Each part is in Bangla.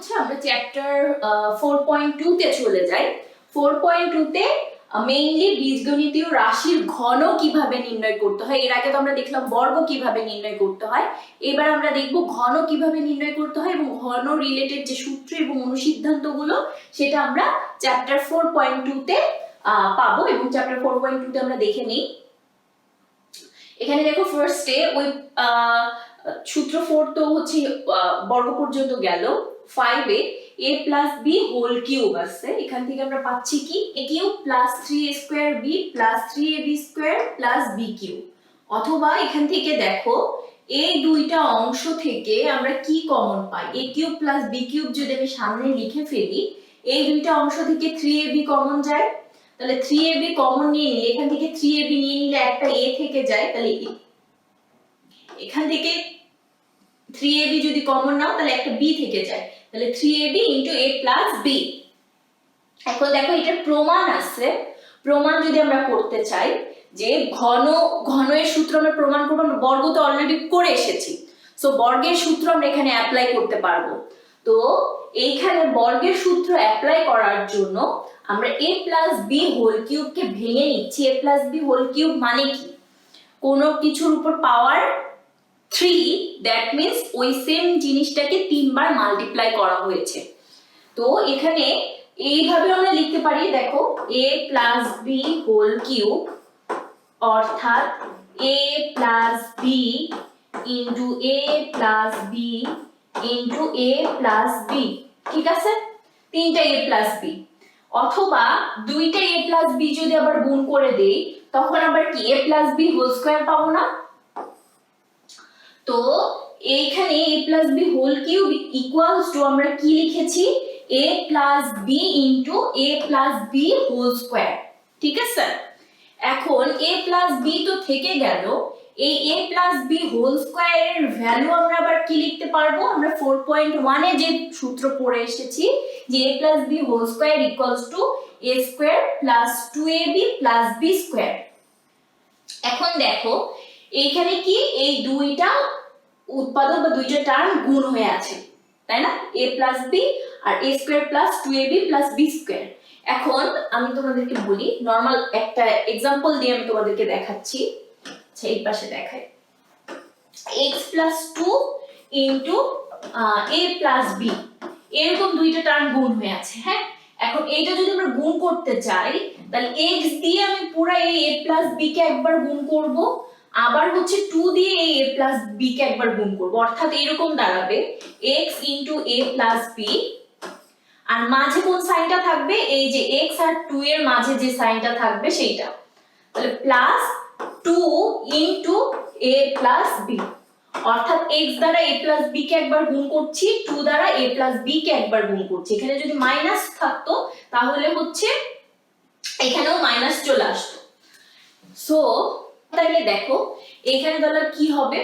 হচ্ছে আমরা চ্যাপ্টার 4.2 তে চলে যাই। 4.2 তে মেইনলি বীজগণিতীয় রাশির ঘন কিভাবে নির্ণয় করতে হয়। এর আগে তো আমরা দেখলাম বর্গ কিভাবে নির্ণয় করতে হয়, এবার আমরা দেখব ঘন কিভাবে নির্ণয় করতে হয় এবং ঘন রিলেটেড যে সূত্র এবং অনুসিদ্ধান্তগুলো সেটা আমরা চ্যাপ্টার 4.2 তে পাবো এবং চ্যাপ্টার 4.2 তে আমরা দেখে নিই। এখানে দেখো ফার্স্টে ওই সূত্র 4 তো হচ্ছে বর্গ পর্যন্ত গেল। 5 এ a plus b whole cube আছে, এখান থেকে আমরা পাচ্ছি কি a cube plus 3a square b plus 3ab square plus b cube. অথবা এখান থেকে দেখো এই দুইটা অংশ থেকে আমরা কি common pi, a cube plus b cube যদি আমি সামনে লিখে ফেলি, এই দুইটা অংশ থেকে 3ab কমন যায়, তাহলে 3ab কমন নিয়ে নিলে এখান থেকে 3ab নিয়ে নিলে একটা a থেকে যায়, তাহলে এখান থেকে 3ab যদি কমন নাও তাহলে একটা b থেকে যায়, তাহলে 3ab into a plus b। এখন দেখো এটার প্রমাণ আছে, প্রমাণ যদি আমরা করতে চাই যে ঘনের সূত্র আমরা প্রমাণ করব, আমরা বর্গ তো অলরেডি করে এসেছি, সো বর্গের সূত্র আমরা এখানে অ্যাপ্লাই করতে পারবো। তো এইখানে বর্গের সূত্র অ্যাপ্লাই করার জন্য আমরা a প্লাস b হোল কিউবকে ভেঙে নিচ্ছি। a plus b whole cube মানে কি, কোনো কিছুর উপর পাওয়ার 3, দ্যাট মিন্স ওই সেম জিনিসটাকে 3 বার মাল্টিপ্লাই করা হয়েছে। তো এখানে এইভাবে আমরা লিখতে পারি, দেখো a plus b whole cube অর্থাৎ a plus b into a plus b into a plus b, ঠিক আছে, তিনটা a প্লাস b। অথবা দুইটা a প্লাস b যদি আবার গুণ করে দেই তখন আবার কি a plus b whole square পাবো না। তো এইখানে a plus b whole cube equals to আমরা কি লিখেছি, a plus b into a plus b whole square, ঠিক আছে। এখন a প্লাস b তো থেকে গেল, এই a প্লাস b হোল স্কয়ারের ভ্যালু আমরা আবার কি লিখতে পারবো, আমরা 4.1 এ যে সূত্র পড়ে এসেছি যে a plus b whole square equals to a square plus 2ab plus b square. এখন দেখো এইখানে কি এই দুইটা উৎপাদক বা দুইটা টার্ম গুণ হয়ে আছে, তাই না, a প্লাস b আর a square plus 2ab plus b square. এখন আমি তোমাদেরকে বলি, নরমাল একটা एग्जांपल দিয়ে আমি তোমাদেরকে দেখাচ্ছি। আচ্ছা এই পাশে দেখাই, x plus 2 into a plus b, এরকম দুইটা টার্ম গুণ হয়ে আছে। হ্যাঁ, এখন এইটা যদি আমরা গুণ করতে চাই তাহলে x দিয়ে আমি পুরো এই a প্লাস b কে একবার গুণ করব, আবার হচ্ছে 2 দিয়ে এই a প্লাস b কে একবার গুণ করব, অর্থাৎ এরকম দাঁড়াবে x into a plus b, আর মাঝে কোন সাইনটা থাকবে, এই যে x আর 2 এর মাঝে যে সাইনটা থাকবে সেইটা, তাহলে plus 2 into a plus b, অর্থাৎ x দ্বারা a প্লাস b কে একবার গুণ করছি, 2 দ্বারা a প্লাস b কে একবার গুণ করছি। এখানে যদি মাইনাস থাকতো তাহলে হচ্ছে এখানেও মাইনাস চলে আসতো। সো তাহলে দেখো এখানে তাহলে কি হবে,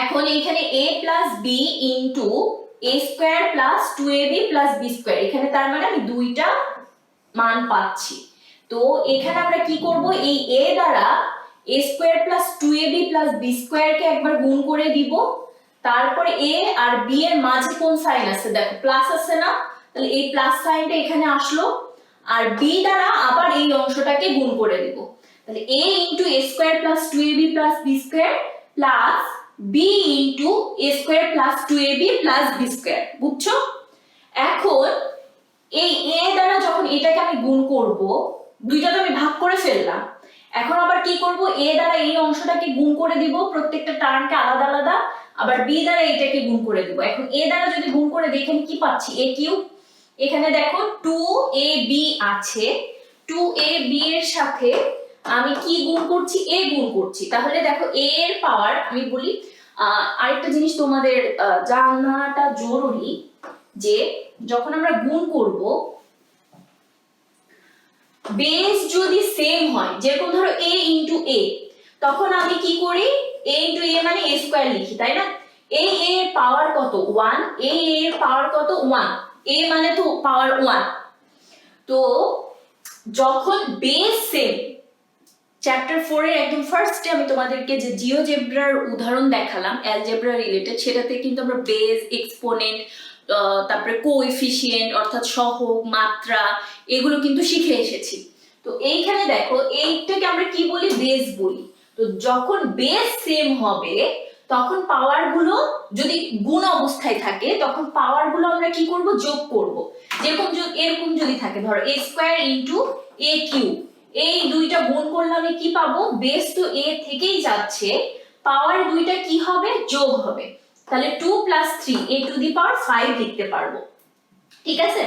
এখন এখানে a plus b into a square plus 2ab plus b square, এখানে তার মানে আমি দুইটা মান পাচ্ছি। তো এখানে আমরা কি করব, এই a দ্বারা a square plus 2ab plus b square কে একবার গুণ করে দিব, তারপরে a আর b এর মাঝে কোন সাইন আছে, দেখো প্লাস আছে না, তাহলে এই প্লাস সাইনটা এখানে আসলো, আর b দ্বারা আবার এই অংশটাকে গুণ করে দিব, তাহলে a into a square plus 2ab plus b square plus b into a square plus 2ab plus b square, বুঝছো। এখন এই a দ্বারা যখন এটাকে আমি গুণ করব, দুইটা তো আমি ভাগ করে ফেললাম, এখন আবার কি করব, a দ্বারা এই অংশটাকে গুণ করে দিব, প্রত্যেকটা টার্মকে আলাদা আলাদা, আবার b দ্বারা এটাকে গুণ করে দিব। এখন a দ্বারা যদি গুণ করে দিই এখানে কি পাচ্ছি, a কিউব, এখানে দেখো 2ab আছে, 2ab এর সাথে আমি কি গুণ করছি, a গুণ করছি, তাহলে দেখো a এর পাওয়ার, আমি বলি আরেকটা জিনিস তোমাদের জানাটা জরুরি, যে যখন আমরা গুণ করব বেস যদি সেম হয়, যেরকম ধরো a ইনটু a, তখন আমি কি করি, a ইনটু a মানে a স্কয়ার লিখি, তাই না, a এর পাওয়ার কত 1, a এর পাওয়ার কত 1, a মানে তো পাওয়ার 1। তো যখন বেস সেম, চ্যাপ্টার 4 এর একদম ফার্স্টে আমি তোমাদেরকে যে জিওজেব্রার উদাহরণ দেখালাম অ্যালজেব্রা রিলেটেড, সেটাতে কিন্তু আমরা বেস, এক্সপোনেন্ট, তারপরে কোএফিসিয়েন্ট অর্থাৎ সহগ, মাত্রা, এগুলো কিন্তু শিখে এসেছি। তো এইখানে দেখো এইটাকে আমরা কি বলি, বেস বলি। তো যখন বেস সেম হবে তখন পাওয়ার গুলো যদি গুণ অবস্থায় থাকে তখন পাওয়ার গুলো আমরা কি করব, যোগ করব। যেরকম এরকম যদি থাকে, ধরো a square into a cube, এই দুইটা গুণ করলে আমি কি পাবো, বেস তো a থেকেই যাচ্ছে, পাওয়ার দুইটা কি হবে, যোগ হবে। তাহলে 2 + 3 a টু দি পাওয়ার 5 লিখতে পারবো, ঠিক আছে।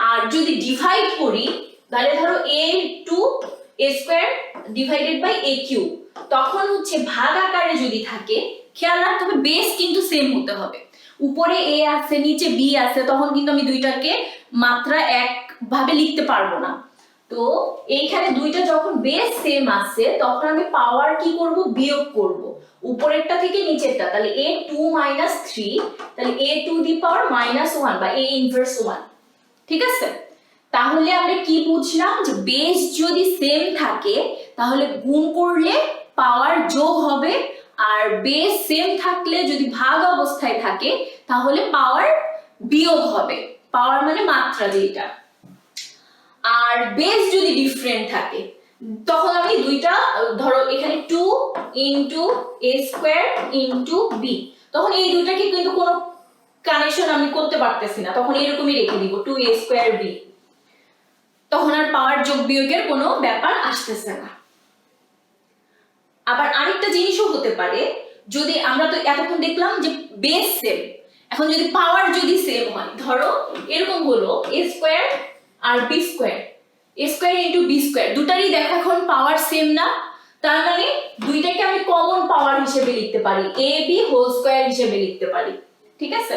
আর যদি ডিভাইড করি তাহলে ধরো a to a square divided by a cube, তখন হচ্ছে ভাগ আকারে যদি থাকে, খেয়াল রাখতে হবে বেস কিন্তু সেম হতে হবে। উপরে a আছে নিচে b আছে, তখন কিন্তু আমি দুইটাকে মাত্রা এক ভাবে লিখতে পারবো না। তো এইখানে দুইটা যখন বেস সেম আছে তখন আমি পাওয়ার কি করব, বিয়োগ করব, উপরেরটা থেকে নিচেরটা। তাহলে a2 - 3, তাহলে a টু দি পাওয়ার -1 বা a ইনভার্স 1, ঠিক আছে। তাহলে আমরা কি বুঝলাম, যে বেস যদি সেম থাকে তাহলে গুণ করলে পাওয়ার যোগ হবে, আর বেস সেম থাকলে যদি ভাগ অবস্থায় থাকে তাহলে পাওয়ার বিয়োগ হবে। পাওয়ার মানে মাত্রা যেটা। আর বেস যদি ডিফারেন্ট থাকে তখন আমি দুইটা, ধরো এখানে 2 into a square into b, তখন এই দুইটাকে কিন্তু কোনো কানেকশন আমি করতে পারতেছি না, তখন এরকমই রেখে দিব 2a স্কয়ার b, তখন আর পাওয়ার যোগ বিয়োগের কোনো ব্যাপার আসতেছে না। আবার আরেকটা জিনিসও হতে পারে, যদি আমরা তো এতক্ষণ দেখলাম যে বেস সেম, এখন যদি পাওয়ার যদি সেম হয়, ধরো এরকম হলো a স্কয়ার আর b square, a square into b square, দুটারই দেখো এখন পাওয়ার সেম না, তার মানে দুইটাকে আমি কমন পাওয়ার হিসেবে লিখতে পারি, a b হোল স্কয়ার হিসেবে লিখতে পারি, ঠিক আছে।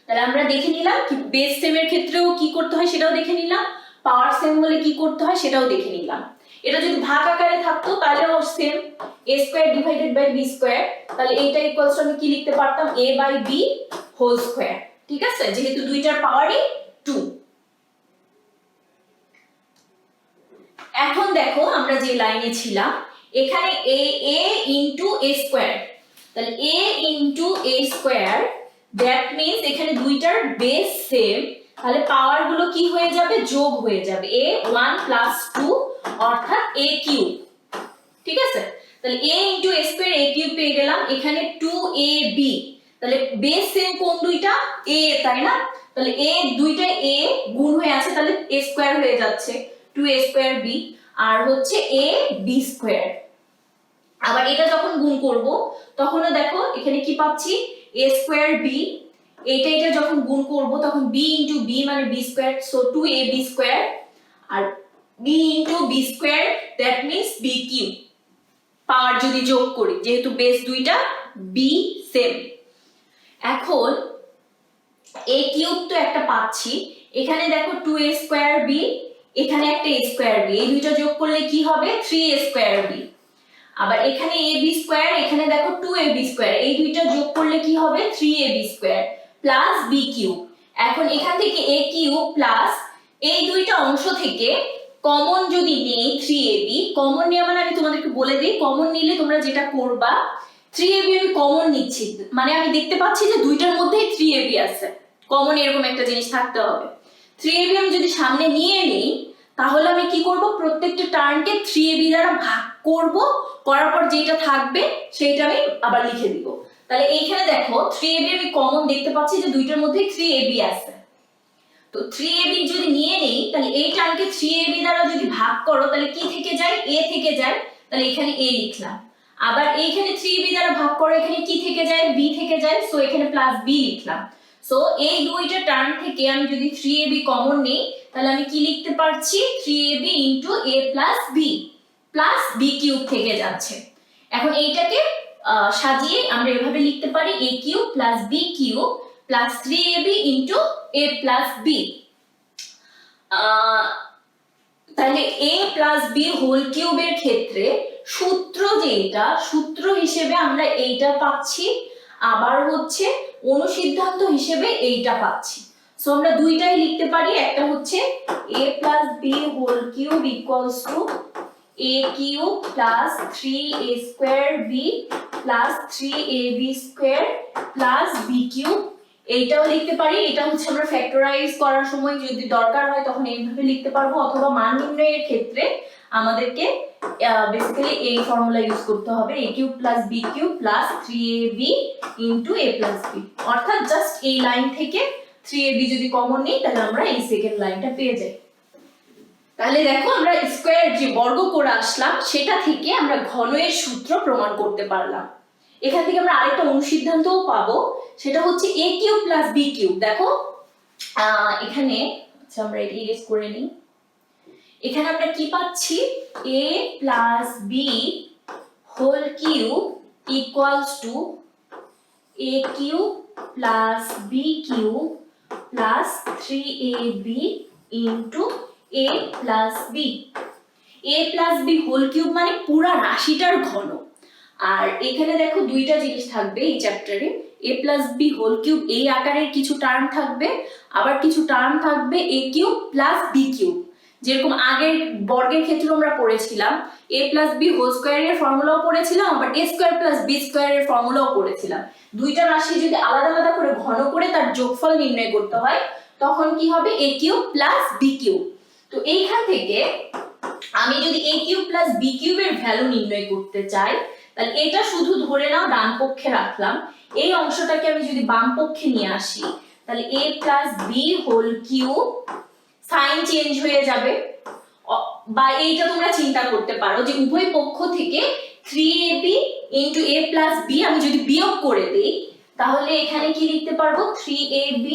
তাহলে আমরা দেখে নিলাম কি বেস সেম এর ক্ষেত্রেও কি করতে হয় সেটাও দেখে নিলাম, পাওয়ার সেম হলে কি করতে হয় সেটাও দেখে নিলাম। এটা যদি ভাগ আকারে থাকতো তাহলেও same, a square divided by b square, তাহলে এইটা ইকুয়ালস আমি কি লিখতে পারতাম, a by b whole square, ঠিক আছে, যেহেতু দুইটার পাওয়ারই 2। এখন দেখো আমরা যে লাইনে ছিলাম, এখানে a ইনটু a স্কয়ার, তাহলে a into a square, that means এখানে দুইটার বেস সেম, তাহলে পাওয়ার গুলো কি হয়ে যাবে, যোগ হয়ে যাবে, a1 + 2 অর্থাৎ a কিউব, ঠিক আছে। তাহলে a into a square a cube পেয়ে গেলাম, এখানে 2ab, তাহলে বেস সেম কোন দুইটা, a, তাই না, তাহলে a দুইটা a গুণ হয়ে আছে, তাহলে a স্কয়ার হয়ে যাচ্ছে 2a স্কয়ার b, আর হচ্ছে a b স্কয়ার। আবার এটা যখন গুণ করব তখনও দেখো এখানে কি পাচ্ছি, a স্কয়ার b, এটা যখন গুণ করব তখন b ইনটু b মানে b square, so 2ab square, আর b into b square, that means b cube. Power যদি যোগ করি, যেহেতু বেস দুইটা b সেম, এখন a কিউব তো একটা পাচ্ছি, এখানে দেখো 2a স্কয়ার b, এখানে একটা a স্কয়ার b, এই দুইটা যোগ করলে কি হবে, 3a স্কয়ার b। আবার এখানে ab স্কয়ার, এখানে দেখো 2ab স্কয়ার, এই দুইটা যোগ করলে কি হবে, 3ab square plus b cube. এখন এখান থেকে a কিউব প্লাস এই দুইটা অংশ থেকে কমন যদি নেই 3ab, কমন নেওয়া মানে আমি তোমাদেরকে বলে দিই, কমন নিলে তোমরা যেটা করবা, 3ab আমি কমন নিচ্ছি, মানে আমি দেখতে পাচ্ছি যে দুইটার মধ্যেই 3ab আছে, কমন এরকম একটা জিনিস থাকতে হবে। 3ab আমি যদি সামনে নিয়ে নেই তাহলে আমি কি করব, প্রত্যেকটা টার্মকে 3ab দ্বারা ভাগ করব, করার পর যেটা থাকবে সেইটা আমি আবার লিখে দিব। তাহলে এইখানে দেখো 3ab আমি কমন দেখতে পাচ্ছি যে দুইটার মধ্যে 3ab আছে, তো 3ab যদি নিয়ে নেই তাহলে এই টার্মকে 3ab দ্বারা যদি ভাগ করো তাহলে কি থেকে যায়, a থেকে যায়, তাহলে এখানে a লিখলাম। আবার এইখানে 3ab দ্বারা ভাগ করো, এখানে কি থেকে যায়, b থেকে যায়, সো এখানে প্লাস b লিখলাম। সো এই দুইটা টার্ম থেকে আমি যদি 3ab কমন নেই তাহলে আমি কি লিখতে পারছি, 3ab into a plus b plus b cube থেকে যাচ্ছে। এখন এইটাকে সাজিয়ে আমরা এভাবে লিখতে পারি, a cube plus b cube plus 3ab into a plus b। তাহলে a প্লাস b হোল কিউবের ক্ষেত্রে সূত্র যেটা, সূত্র হিসেবে আমরা এইটা পাচ্ছি, আবার হচ্ছে অনুসিদ্ধান্ত হিসেবে এইটা পাচ্ছি। সো আমরা দুইটাই লিখতে পারি, একটা হচ্ছে a plus b whole cube equals to a cube plus 3a square b plus 3ab square plus b cube. এইটাও লিখতে পারি, এটা হচ্ছে আমরা ফ্যাক্টরাইজ করার সময় যদি দরকার হয় তখন এইভাবে লিখতে পারবো, অথবা মান নির্ণয়ের ক্ষেত্রে আমাদেরকে বেসিক্যালি এই ফর্মুলা ইউজ করতে হবে, a cube plus b cube plus 3ab into a plus b। অর্থাৎ জাস্ট এই লাইন থেকে 3ab যদি কমন নিই তাহলে আমরা এই সেকেন্ড লাইনটা পেয়ে যাই। তাহলে দেখো আমরা স্কয়ার যে বর্গ করে আসলাম সেটা থেকে আমরা ঘনের সূত্র প্রমাণ করতে পারলাম। এখান থেকে আমরা আরেকটা অনুসিদ্ধান্তও পাবো, সেটা হচ্ছে a cube plus b cube. দেখো এখানে আচ্ছা আমরা এটা ইরেজ করে নিই। এখানে আমরা কি পাচ্ছি, a plus b whole cube equals to a cube plus b cube plus 3ab into a plus b। a plus b whole cube মানে পুরা রাশিটার ঘন। আর এখানে দেখো দুইটা জিনিস থাকবে এই চ্যাপ্টারে, a plus b whole cube এই আকারের কিছু টার্ম থাকবে, আবার কিছু টার্ম থাকবে a cube plus b cube. যেরকম আগের বর্গের ক্ষেত্রে আমরা পড়েছিলাম a প্লাস b হোল স্কয়ারের ফর্মুলাও পড়েছিলাম, আবার a স্কয়ার প্লাস b স্কয়ারের ফর্মুলাও পড়েছিলাম। দুইটা রাশি যদি আলাদা আলাদা করে ঘন করে তার যোগফল নির্ণয় করতে হয় তখন কি হবে, a cube plus b cube. তো এইখান থেকে আমি যদি a কিউব প্লাস b কিউবের ভ্যালু নির্ণয় করতে চাই তাহলে এটা শুধু ধরে নাও ডান পক্ষে রাখলাম, এই অংশটাকে আমি যদি বাম পক্ষে নিয়ে আসি তাহলে a plus b whole cube, sign change হয়ে যাবে, বা এইটা তোমরা চিন্তা করতে পারো যে উভয় পক্ষ থেকে 3ab into a plus b আমি যদি বিয়োগ করে দেই তাহলে এখানে কি লিখতে পারবো, 3ab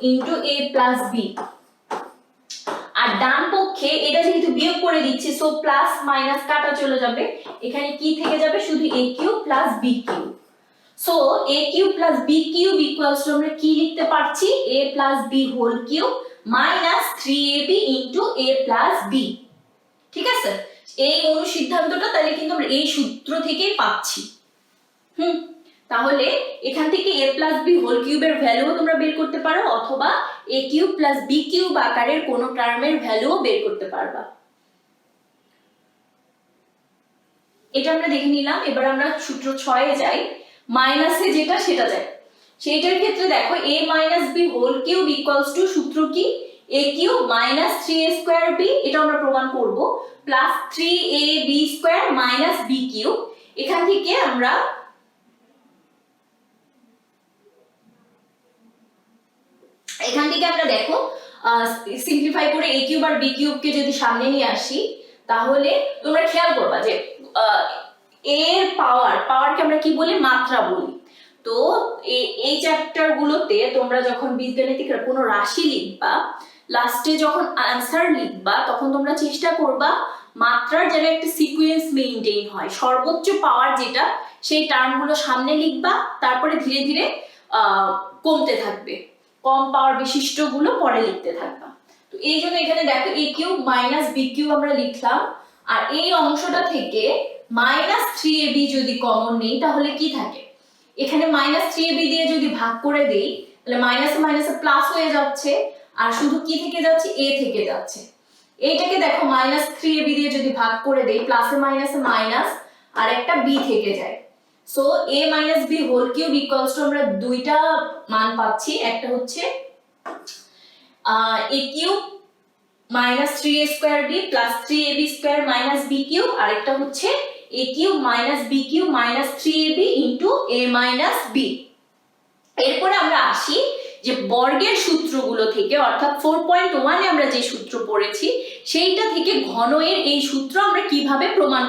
into a plus b। আর ডান পক্ষে এটা যেহেতু বিয়োগ করে দিচ্ছি সো প্লাস মাইনাস কাটা চলে যাবে, এখানে কি থেকে যাবে, শুধু a cube plus b cube. So a cube plus b cube equals to আমরা কি লিখতে পারছি, a plus b whole cube minus 3ab into a plus b। ঠিক আছে, এই অনুসিদ্ধান্তটা তাহলে কিন্তু আমরা এই সূত্র থেকেই পাচ্ছি। তাহলে এখান থেকে a প্লাস b হোল কিউবের ভ্যালুও তোমরা বের করতে পারো, অথবা a cube plus b cube আকারের কোনো টার্মের ভ্যালুও বের করতে পারবা। এটা আমরা দেখে নিলাম। এবার আমরা সূত্র 6 এ যাই, মাইনাসে যেটা সেটা যায়। সেইটার ক্ষেত্রে দেখো a minus b whole cube equals to সূত্র কি, a cube minus 3a square b, এটা আমরা প্রমাণ করব, plus 3ab square minus b cube. এখান থেকে আমরা দেখো সিম্পলিফাই করে a কিউব আর b কিউবকে যদি সামনে নিয়ে আসি তাহলে তোমরা খেয়াল করবা যে এর পাওয়ারকে আমরা কি বলি, মাত্রা বলি। তো এই চ্যাপ্টার গুলোতে তোমরা যখন বীজগণিতিক কোনো রাশি লিখবা, লাস্টে যখন আনসার লিখবা তখন তোমরা চেষ্টা করবা মাত্রার যেন একটা সিকোয়েন্স মেইনটেইন হয়, সর্বোচ্চ পাওয়ার যেটা সেই টার্মগুলো সামনে লিখবা, তারপরে ধীরে ধীরে কমতে থাকবে, কম পাওয়ার বিশিষ্ট গুলো পরে লিখতে থাকবা। তো এই জন্য এখানে দেখো a cube minus b cube আমরা লিখলাম, আর এই অংশটা থেকে মাইনাস 3ab যদি কমন নেই তাহলে কি থাকে, এখানে মাইনাস 3ab দিয়ে যদি ভাগ করে দেই তাহলে মাইনাসে মাইনাসে প্লাস হয়ে যাচ্ছে, আর শুধু কি থেকে যাচ্ছে, a থেকে যাচ্ছে। এইটাকে দেখো মাইনাস 3ab দিয়ে যদি ভাগ করে দেই প্লাসে মাইনাসে মাইনাস আর একটা b থেকে যায়। So a minus b whole cube equals to আমরা দুইটা মান পাচ্ছি, একটা হচ্ছে a cube minus 3a square b plus 3ab square minus b cube, আর একটা হচ্ছে a cube minus b cube minus 3ab into a minus b। এরপরে আমরা আসি যে বর্গের সূত্রগুলো থেকে, অর্থাৎ 4.1 এ আমরা যে সূত্র পড়েছি সেইটা থেকে ঘনয়ের এই সূত্র আমরা কিভাবে প্রমাণ